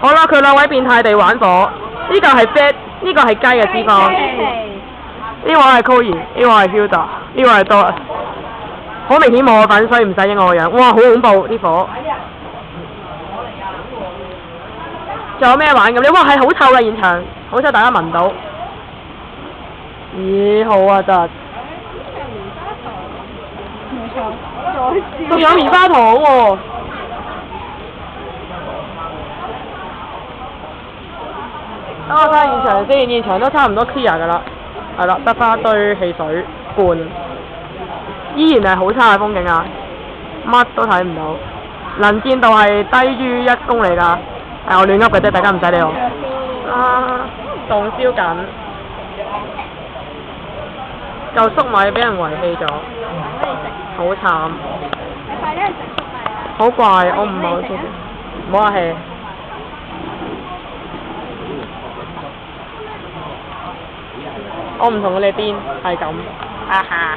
好啦，佢兩位變態地玩火，呢個係 fat， 呢個係雞嘅脂肪，呢位係 Cory， 呢位係 Hilda， 呢位係 Doris。好明顯冇我份，所以唔使影我個樣。哇，好恐怖啲火！仲有咩玩咁？你哇係好臭嘅現場，好彩大家聞到。咦，好啊得。仲有棉花糖喎！等我睇下現場先，現場都差唔多 clear 㗎啦，係啦，得返一堆汽水罐，依然係好差嘅風景啊，乜都睇唔到，能見度係低於1公里㗎，係我亂噏嘅啫，大家唔使理我。啊，仲燒緊，嚿粟米俾人遺棄咗，好慘。好怪，我唔係好中意，唔好客氣。我唔同佢哋癲，係咁，哈哈。